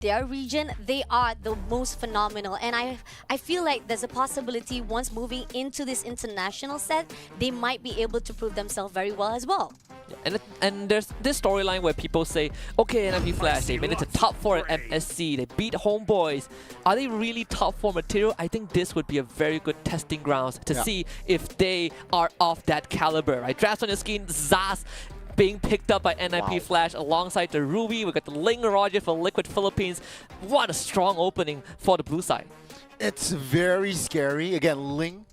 their region, they are the most phenomenal. And I feel like there's a possibility once moving into this international set, they might be able to prove themselves very well as well. And there's this storyline where people say, okay, NIP Flash, they made it to top 4 at MSC, they beat Homeboys. Are they really top 4 material? I think this would be a very good testing grounds to see if they are of that caliber, right? Drafts on your screen, Zaz being picked up by NIP Flash alongside the Ruby. We got the Ling Roger for Liquid Philippines. What a strong opening for the blue side. It's very scary. Again, Ling.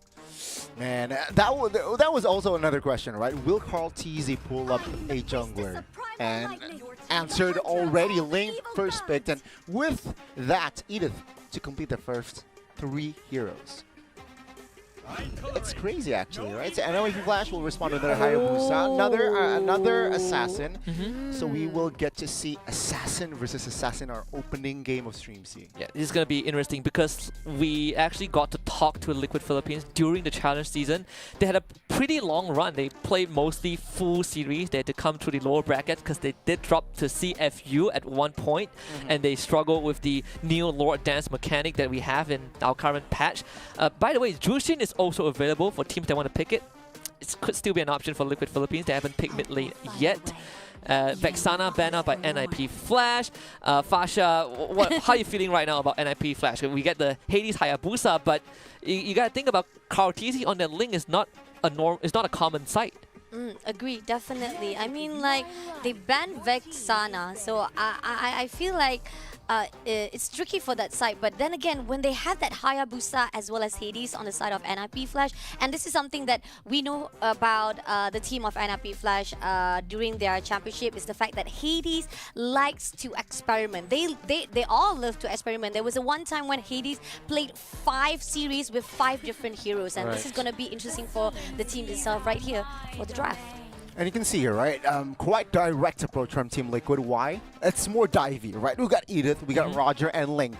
Man, that was also another question, right? Will Carl TZ pull up a jungler? And answered already. Ling first picked, and with that, Edith to complete the first 3 heroes. It's crazy, actually, right? So NIP Flash will respond to another Hayabusa, another assassin. So we will get to see assassin versus assassin, our opening game of Stream C. Yeah, this is going to be interesting because we actually got to talk to Liquid Philippines during the challenge season. They had a pretty long run. They played mostly full series. They had to come through the lower bracket because they did drop to CFU at one point, and they struggled with the Neo Lord Dance mechanic that we have in our current patch. By the way, Jushin is also available for teams that want to pick it. It could still be an option for Liquid Philippines. They haven't picked mid lane yet. Vexana banner by NIP Flash. Fasha, how are you feeling right now about NIP Flash? We get the Hades Hayabusa, but you gotta think about Kartizi on that link is not a common sight. Agree, definitely. I mean, like, they banned Vexana, so I feel like it's tricky for that side. But then again, when they have that Hayabusa as well as Hades on the side of NIP Flash, and this is something that we know about the team of NIP Flash during their championship, is the fact that Hades likes to experiment. They all love to experiment. There was a one time when Hades played 5 series with 5 different heroes, and this is going to be interesting for the team itself right here for the draft. And you can see here, right, quite direct approach from Team Liquid. Why? It's more divey, right? We got Edith, we got Roger, and Ling.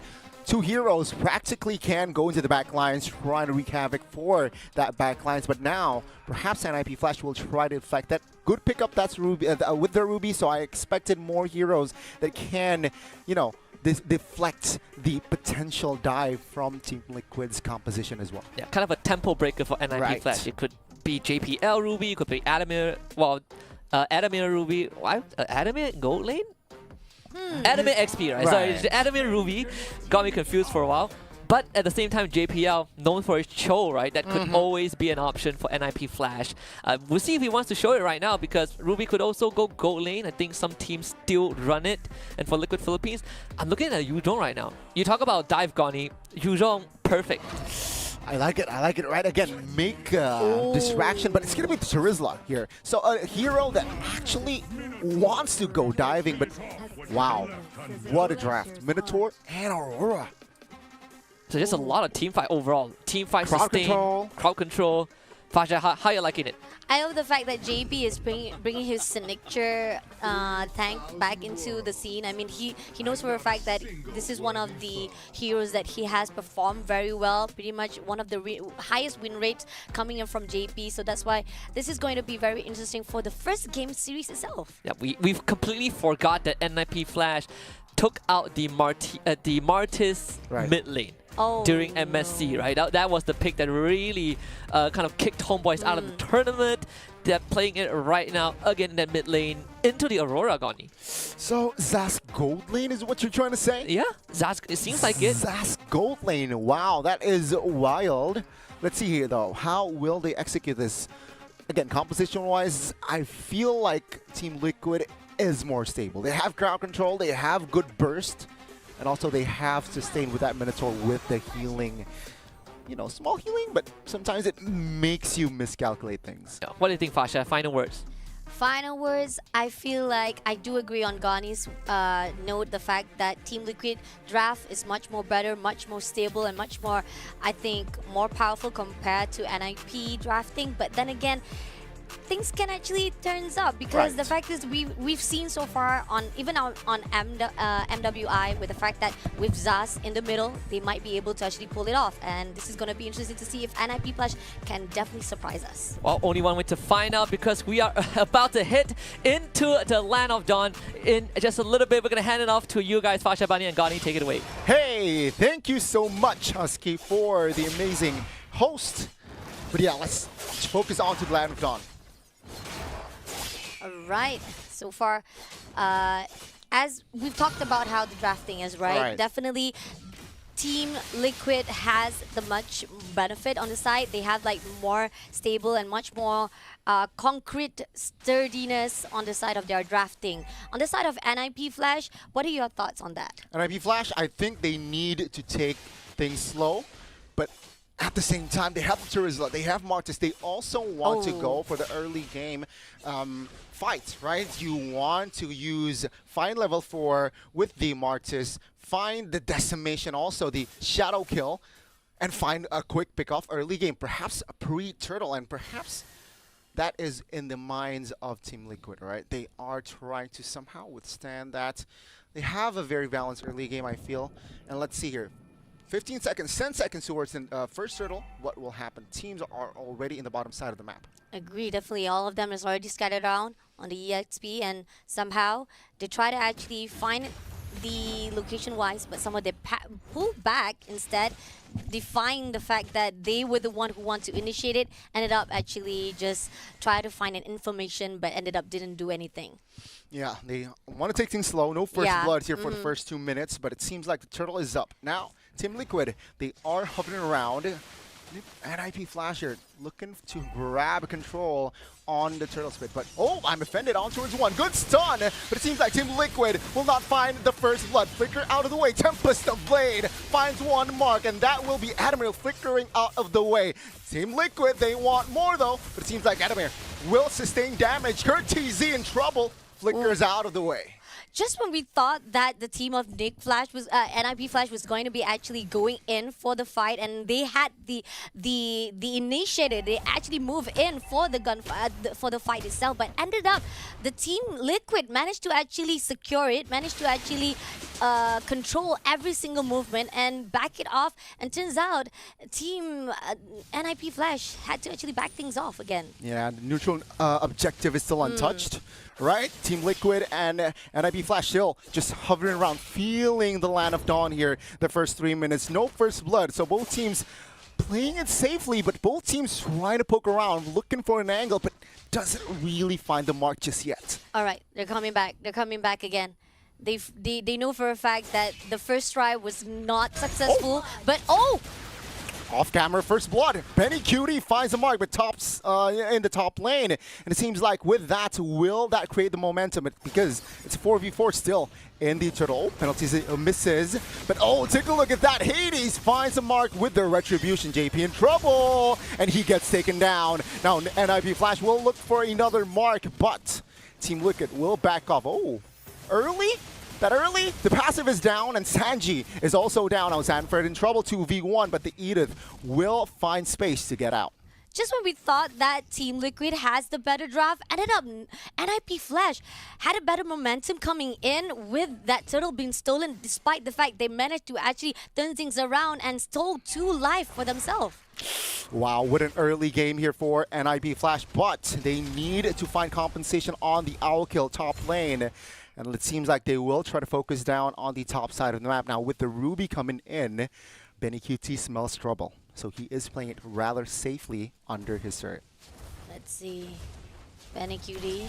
2 heroes practically can go into the back lines, trying to wreak havoc for that back lines. But now, perhaps NIP Flash will try to deflect that. Good pickup, that's Ruby with the Ruby. So I expected more heroes that can, you know, deflect the potential dive from Team Liquid's composition as well. Yeah, kind of a tempo breaker for NIP Flash. It could be JPL Ruby, it could be Adamir, well, Adamir Ruby, why? Adamir Gold Lane? Adamir XP, right? So Adamir Ruby got me confused for a while. But at the same time, JPL, known for his show, right? That could always be an option for NIP Flash. We'll see if he wants to show it right now, because Ruby could also go gold lane. I think some teams still run it. And for Liquid Philippines, I'm looking at Yuzhong right now. You talk about dive, Goni. Yuzhong, perfect. I like it, right? Again, make distraction, but it's going to be Charizla here. So a hero that actually wants to go diving, but wow, what a draft. Minotaur and Aurora. So just a lot of team fight overall. Team fight Crowd sustain, control. Crowd control. Fasha, how are you liking it? I love the fact that JP is bringing his signature tank back into the scene. I mean, he knows for a fact that this is one of the heroes that he has performed very well. Pretty much one of the highest win rates coming in from JP. So that's why this is going to be very interesting for the first game series itself. Yeah, we've completely forgot that NIP Flash took out the Martis mid lane. During MSC, right? That was the pick that really kind of kicked Homeboys out of the tournament. They're playing it right now again in that mid lane into the Aurora, Goni. So Zaz gold lane is what you're trying to say? Yeah, Zaz, it seems like it. Zaz gold lane, wow, that is wild. Let's see here though, how will they execute this? Again, composition-wise, I feel like Team Liquid is more stable. They have crowd control, they have good burst, and also they have sustained with that Minotaur with the healing. You know, small healing, but sometimes it makes you miscalculate things. Yeah. What do you think, Fasha? Final words. Final words, I feel like I do agree on Gani's note, the fact that Team Liquid draft is much more better, much more stable, and much more, I think, more powerful compared to NIP drafting. But then again, things can actually turns up, because the fact is we've seen so far on MWI with the fact that with Zaz in the middle, they might be able to actually pull it off, and this is going to be interesting to see if NIPFlash can definitely surprise us. Well, only one way to find out, because we are about to hit into the land of dawn in just a little bit. We're going to hand it off to you guys, Fasha, Bunny, and Gani. Take it away. Hey, thank you so much, Husky, for the amazing host. But yeah, let's focus on to the land of dawn. All right, so far, as we've talked about how the drafting is, right? Definitely, Team Liquid has the much benefit on the side. They have like more stable and much more concrete sturdiness on the side of their drafting. On the side of NIPFlash, what are your thoughts on that? NIPFlash, I think they need to take things slow, but at the same time, they have the Turizla, they have Martis. They also want to go for the early game fight, right? You want to use fine level 4 with the Martis, find the decimation, also the shadow kill, and find a quick pick-off early game. Perhaps a pre-turtle, and perhaps that is in the minds of Team Liquid, right? They are trying to somehow withstand that. They have a very balanced early game, I feel. And let's see here. 15 seconds, 10 seconds towards the first turtle. What will happen? Teams are already in the bottom side of the map. Agree, definitely. All of them is already scattered around on the EXP, and somehow they try to actually find the location-wise, but somehow they pull back instead, defying the fact that they were the one who want to initiate it, ended up actually just try to find an information, but ended up didn't do anything. Yeah, they want to take things slow. No first blood here for the first 2 minutes, but it seems like the turtle is up. Now, Team Liquid, they are hovering around. NIPFlash here looking to grab control on the turtle spit, but I'm offended on towards one. Good stun, but it seems like Team Liquid will not find the first blood. Flicker out of the way. Tempest of Blade finds one mark, and that will be Adamir flickering out of the way. Team Liquid, they want more though, but it seems like Adamir will sustain damage. Kurt TZ in trouble. Flickers out of the way. Just when we thought that the team of NIPFlash was going to be actually going in for the fight, and they had the initiative, they actually move in for the for the fight itself, but ended up the Team Liquid managed to actually secure it, managed to actually control every single movement and back it off, and turns out Team NIPFlash had to actually back things off again. Yeah, the neutral objective is still untouched. Right? Team Liquid and NIPFlash still just hovering around, feeling the land of dawn here the first 3 minutes. No first blood, so both teams playing it safely, but both teams trying to poke around, looking for an angle, but doesn't really find the mark just yet. All right, they're coming back. They're coming back again. They know for a fact that the first try was not successful, but off camera, first blood. Benny Cutie finds the mark, but tops in the top lane. And it seems like with that, will that create the momentum? Because it's 4v4 still in the turtle. Penalties misses. But take a look at that. Hades finds the mark with the retribution. JP in trouble. And he gets taken down. Now NIPFlash will look for another mark, but Team Liquid will back off. Early? That early, the passive is down, and Sanji is also down. Now Sanford in trouble, 2v1, but the Edith will find space to get out. Just when we thought that Team Liquid has the better draft, ended up NIPFlash had a better momentum coming in with that turtle being stolen, despite the fact they managed to actually turn things around and stole 2 life for themselves. Wow, what an early game here for NIPFlash, but they need to find compensation on the Owl Kill top lane. And it seems like they will try to focus down on the top side of the map. Now, with the Ruby coming in, Benny QT smells trouble. So he is playing it rather safely under his turret. Let's see. Benny QT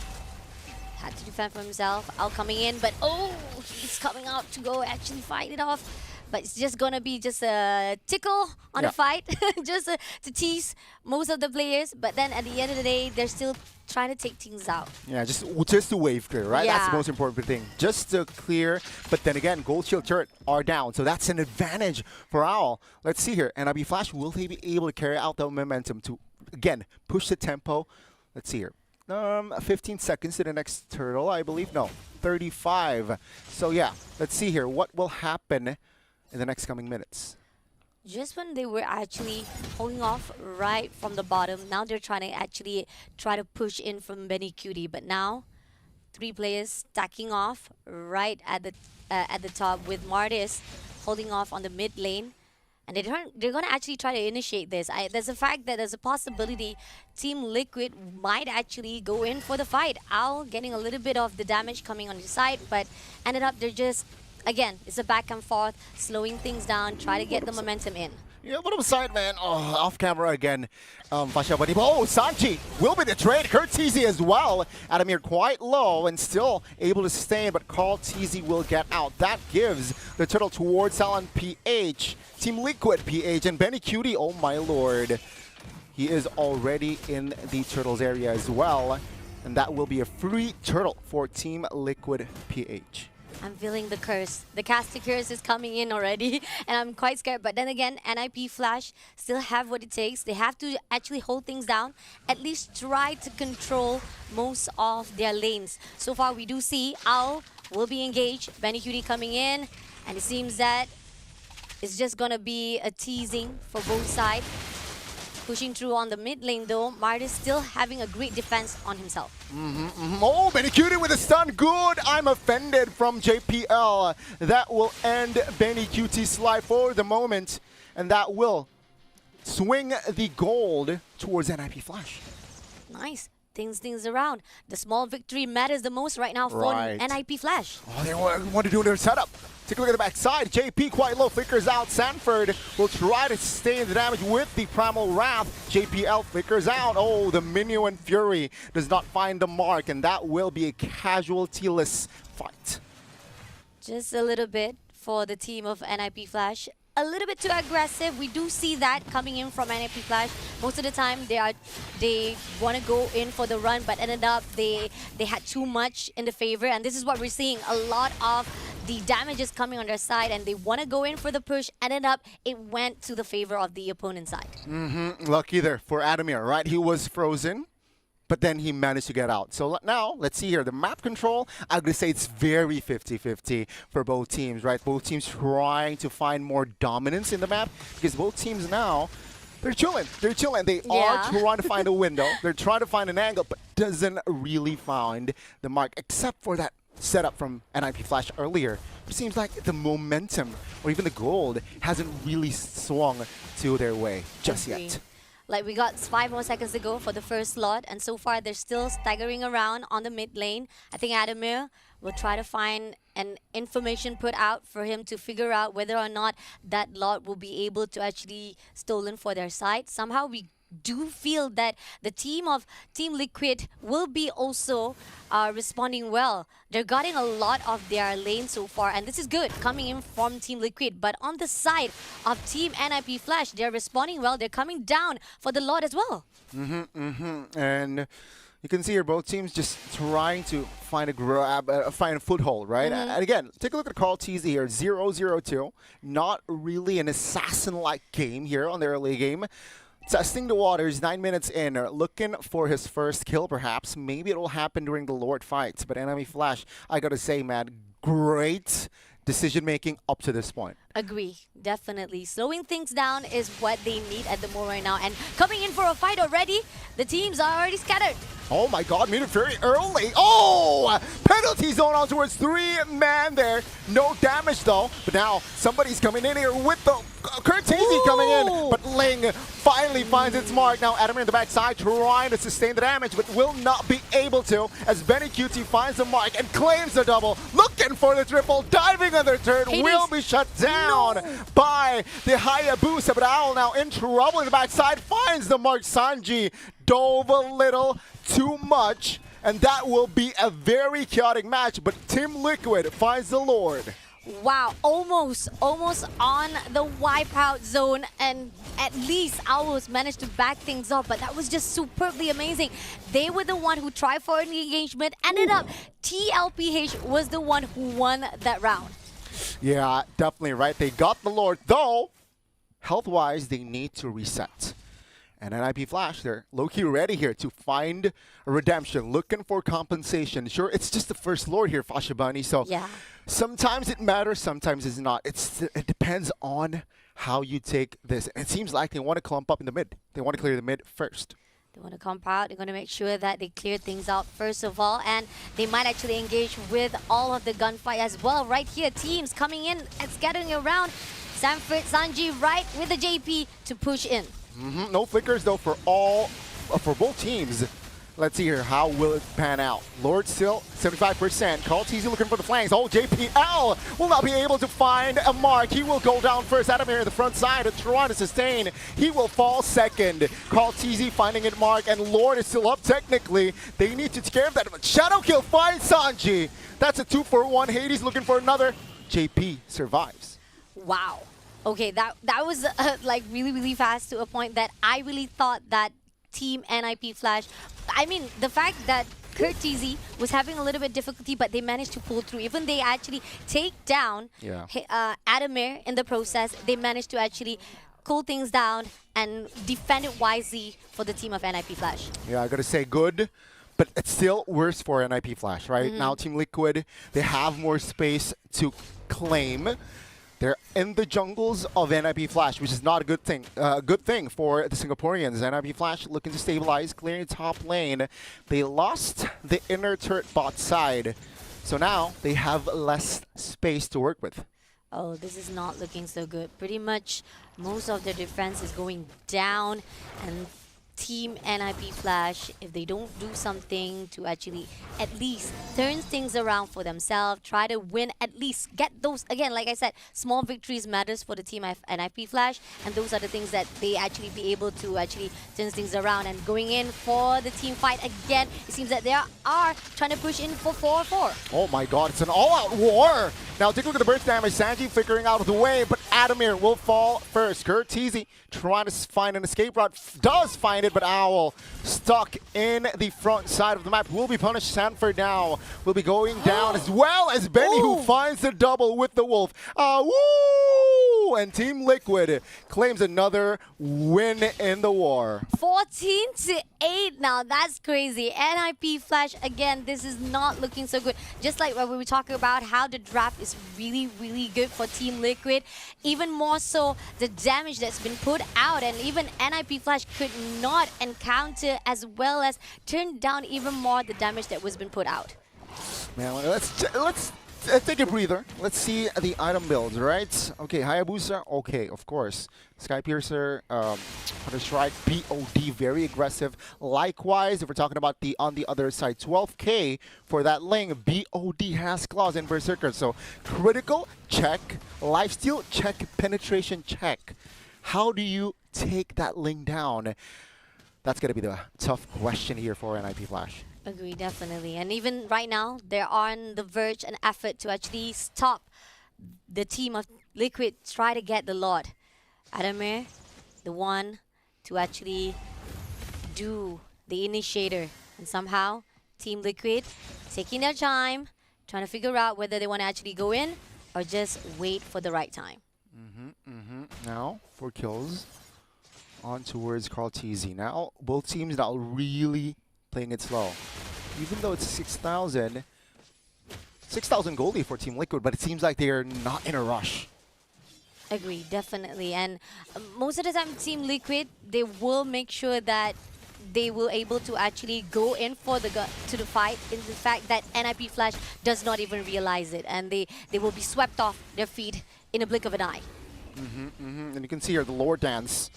had to defend for himself. Out coming in, but he's coming out to go actually fight it off. But it's just going to be just a tickle on the fight, just to tease most of the players. But then at the end of the day, they're still trying to take things out. Yeah, just to wave clear, right? That's the most important thing. Just to clear, but then again, Gold Shield turret are down. So that's an advantage for Owl. Let's see here. NIPFlash, will they be able to carry out the momentum to, again, push the tempo? Let's see here. 15 seconds to the next turtle, I believe. No, 35. So yeah, let's see here. What will happen in the next coming minutes? just when they were actually holding off right from the bottom, now they're trying to actually try to push in from Benny Cutie. But now, 3 players stacking off right at the top with Martis holding off on the mid lane. And they're going to actually try to initiate this. There's a fact that there's a possibility Team Liquid might actually go in for the fight. Owl getting a little bit of the damage coming on his side, but ended up they're just, again, it's a back and forth, slowing things down, try to get the momentum in. Yeah, bottom side, man. Oh, off camera again. Fasha Bunny. Oh, Sanji will be the trade. Kurt TZ as well. Adamir quite low and still able to stay, but Carl TZ will get out. That gives the turtle towards Talon PH. Team Liquid PH and Benny Cutie. Oh my lord. He is already in the turtles area as well. And that will be a free turtle for Team Liquid PH. I'm feeling the curse. The casting curse is coming in already, and I'm quite scared. But then again, NIP Flash still have what it takes. They have to actually hold things down, at least try to control most of their lanes. So far, we do see Owl will be engaged. Benny Cutie coming in, and it seems that it's just going to be a teasing for both sides. Pushing through on the mid lane though, Martis still having a great defense on himself. Oh, Benny Cutie with a stun. Good. I'm offended from JPL. That will end Benny Cutie's life for the moment. And that will swing the gold towards NIP Flash. Nice. Things around. The small victory matters the most right now for NIP Flash. Oh, they want to do their setup. Take a look at the backside. JP quite low, flickers out. Sanford will try to sustain the damage with the Primal Wrath. JPL flickers out. Oh, the Minuan Fury does not find the mark, and that will be a casualty-less fight. Just a little bit for the team of NIP Flash. A little bit too aggressive. We do see that coming in from NIP Flash. Most of the time they want to go in for the run, but ended up they had too much in the favor, and this is what we're seeing. A lot of the damage is coming on their side, and they want to go in for the push. Ended up it went to the favor of the opponent's side. Lucky there for Adamir, right? He was frozen, but then he managed to get out. So now, let's see here. The map control, I'm going to say it's very 50-50 for both teams, right? Both teams trying to find more dominance in the map because both teams now, they're chilling. They're chilling. They are trying to find a window. They're trying to find an angle, but doesn't really find the mark, except for that setup from NIP Flash earlier. It seems like the momentum or even the gold hasn't really swung to their way just yet. Like, we got 5 more seconds to go for the first lot, and so far they're still staggering around on the mid lane. I think Adamir will try to find an information put out for him to figure out whether or not that lot will be able to actually stolen for their side. Somehow we do feel that the team of Team Liquid will be also responding well. They're getting a lot of their lane so far, and this is good coming in from Team Liquid. But on the side of Team NIP Flash, they're responding well. They're coming down for the lot as well. And you can see here both teams just trying to find a find a foothold, right? And again, take a look at Carl TZ here, 0-0-2. Not really an assassin-like game here on the early game. Testing the waters, 9 minutes in, looking for his first kill perhaps. Maybe it will happen during the Lord fights. But Enemy Flash, I gotta say, man, great decision-making up to this point. Agree, definitely. Slowing things down is what they need at the moment right now. And coming in for a fight already, the teams are already scattered. Oh my god, made it very early. Oh! Penalty zone on towards 3-man there. No damage though. But now somebody's coming in here with the Kurt TZ coming in. But Ling finally finds its mark. Now Adamir in the backside trying to sustain the damage, but will not be able to as Benny Cutie finds the mark and claims the double. Looking for the triple, diving on the turn, will be shut down by the Hayabusa. But Owl now in trouble in the backside, finds the mark. Sanji dove a little too much, and that will be a very chaotic match, but Team Liquid finds the Lord. Wow, almost on the wipeout zone, and at least Owls managed to back things up, but that was just superbly amazing. They were the one who tried for an engagement, ended up TLPH was the one who won that round. Yeah, definitely right. They got the Lord, though health-wise they need to reset. And NIP Flash, they're low-key ready here to find a redemption, looking for compensation. Sure, it's just the first Lord here, Fashabani, so sometimes it matters, sometimes it's not. It depends on how you take this. And it seems like they want to clump up in the mid. They want to clear the mid first. They want to comp out. They're going to make sure that they clear things out first of all. And they might actually engage with all of the gunfight as well. Right here, teams coming in and scattering around. Sanford, Sanji right with the JP to push in. No flickers though for both teams. Let's see here, how will it pan out? Lord still 75%. Carl TZ looking for the flanks. Oh, JPL will not be able to find a mark. He will go down first. Adamir in the front side trying to sustain. He will fall second. Carl TZ finding it mark, and Lord is still up technically. They need to take care of that. Shadow kill finds Sanji. That's a 2-for-1. Hades looking for another. JP survives. Wow. Okay, that was like really fast to a point that I really thought that Team NIP Flash, I mean, the fact that Kurt TZ was having a little bit difficulty, but they managed to pull through. Even they actually take down Adamir in the process, they managed to actually cool things down and defend it wisely for the team of NIP Flash. Yeah, I gotta say good, but it's still worse for NIP Flash, right? Now Team Liquid, they have more space to claim. They're in the jungles of NIP Flash, which is not a good thing. Good thing for the Singaporeans. NIP Flash looking to stabilize, clearing top lane. They lost the inner turret bot side, so now they have less space to work with. Oh, this is not looking so good. Pretty much most of their defense is going down, and Team NIP Flash, if they don't do something to actually at least turn things around for themselves, try to win, at least get those, again, like I said, small victories matters for the team of NIP Flash, and those are the things that they actually be able to actually turn things around. And going in for the team fight again, it seems that they are trying to push in for 4-4. Oh my god, it's an all-out war! Now take a look at the burst damage. Sanji figuring out of the way, but Adamir will fall first. Kurt TZ trying to find an escape route, does find it, but Owl stuck in the front side of the map. Will be punished. Sanford now will be going down, as well as Benny, who finds the double with the Wolf. Woo! And Team Liquid claims another win in the war. 14-8 now. That's crazy. NIP Flash, again, this is not looking so good. Just like when we were talking about how the draft is really good for Team Liquid. Even more so, the damage that's been put out, and even NIP Flash could not encounter as well as turn down even more the damage that was been put out. Man, let's take a breather. Let's see the item builds, right? Okay, Hayabusa, okay, of course. Skypiercer, Hunter Strike, BOD, very aggressive. Likewise, if we're talking about on the other side, 12K for that lane, BOD has claws and Berserker. So critical, check. Lifesteal, check. Penetration, check. How do you take that lane down? That's going to be the tough question here for NIP Flash. Agree, definitely. And even right now, they're on the verge and effort to actually stop the team of Liquid try to get the Lord. Adamir, the one to actually do the initiator. And somehow, Team Liquid taking their time, trying to figure out whether they want to actually go in or just wait for the right time. Now, 4 kills on towards Carl TZ. Now, both teams now really playing it slow. Even though it's 6,000 goldie for Team Liquid, but it seems like they are not in a rush. Agree, definitely. And most of the time, Team Liquid, they will make sure that they will able to actually go in for the fight. In the fact that NIP Flash does not even realize it, and they will be swept off their feet in a blink of an eye. And you can see here the Lord Dance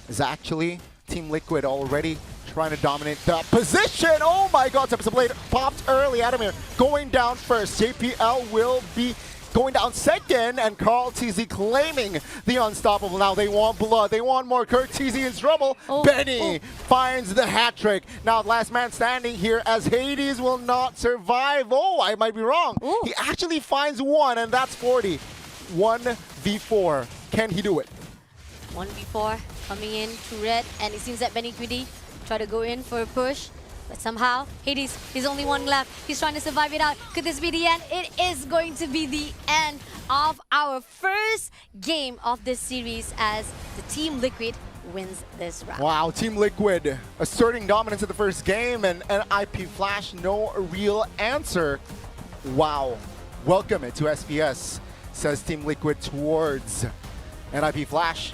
is actually Team Liquid already trying to dominate the position. Oh my god, Tempest Blade popped early. Adamir going down first. JPL will be going down second, and Carl TZ claiming the unstoppable. Now they want blood. They want more. Kurt TZ in trouble. Benny finds the hat trick. Now last man standing here as Hades will not survive. Oh, I might be wrong. He actually finds one, and that's 40. 1v4. Can he do it? 1v4 coming in to red, and it seems that Benny Quiddy try to go in for a push, but somehow Hades, he's only one left. He's trying to survive it out. Could this be the end? It is going to be the end of our first game of this series as the Team Liquid wins this round. Wow, Team Liquid asserting dominance in the first game, and NIP Flash no real answer. Wow. Welcome to SPS, says Team Liquid towards NIP Flash.